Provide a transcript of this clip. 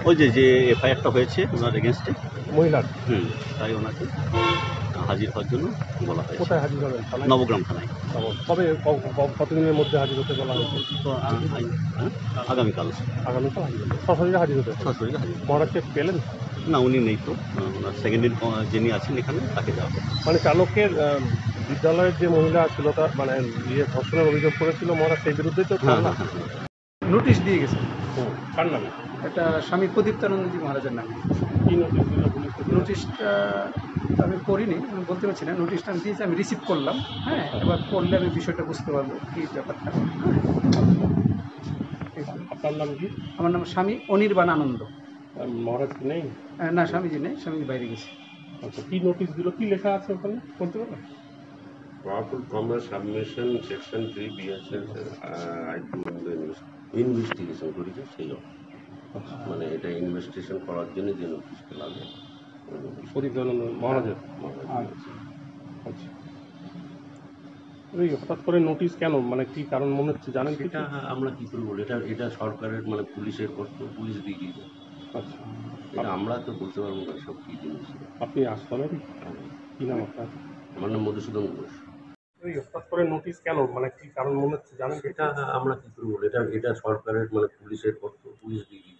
ওই যে এফআইআরটা হয়েছে ওনার এগেনস্টে মহিলার তাই ওনাকে হাজির হওয়ার জন্য বলা হয়েছে। কোথায় হাজির হবেন? থানায়? নবগ্রাম থানায়। কবে কতদিনের মধ্যে হাজির হতে বলা হয়েছে? আগামীকাল। আগামীকাল হাজির হতে, সরাসরি হাজির হতে? সরাসরি হাজির। মহারাজকে পেলেন না, উনি নেই তো। ওনার সেকেন্ড ইন যিনি আছেন এখানে তাকে দেওয়া হবে। মানে চালকের বিদ্যালয়ের যে মহিলা ছিল তার মানে ধর্ষণের অভিযোগ করেছিল মহারাজ, সেই বিরুদ্ধে তো মামলা? নোটিশ দিয়ে গেছে। কার নামে? এটা স্বামী প্রদীপ্তানন্দজি মহারাজের নামে। কি নোটিশ দিল পুলিশ? নোটিশটা আমি পড়িনি, আমি বলতে পারছি না। নোটিশটা আমি দিয়েছি, আমি রিসিভ করলাম। হ্যাঁ, এবার পড়লে আমি বিষয়টা বুঝতে পারবো কী ব্যাপারটা। আপনার নাম কি? আমার নাম স্বামী অনির্বাণ আনন্দ। মহারাজ কি নেই? না, স্বামীজি নেই, স্বামীজি বাইরে গেছে। আচ্ছা, কি নোটিশ দিল, কি লেখা আছে ওখানে বলতে পারবেন? Powerful commerce submission section 3 BSL investigation করেছে সেই মানে এটা ইনভেস্টিগেশন করার জন্য যে নোটিশটা লাগে প্রদীপ্তানন্দ মহারাজের। আচ্ছা, এই হঠাৎ করে নোটিশ কেন, মানে কি কারণ মনে হচ্ছে জানেন? সেটা আমরা কি করে বলি, এটা সরকারের মানে পুলিশের কর্তব্য, পুলিশ দিয়ে দিয়েছে। আচ্ছা, এটা আমরা তো বলতে পারবো না সব কি জিনিস। আপনি আশ্রমের কি নাম আপনার? আমার নাম মধুসূদন ঘোষ। এই হঠাৎ করে নোটিশ কেন, মানে কি কারণ মনে হচ্ছে জানেন? সেটা আমরা কি করে বলি, এটা সরকারের মানে পুলিশের কর্তব্য, পুলিশ দিয়ে দিয়েছে।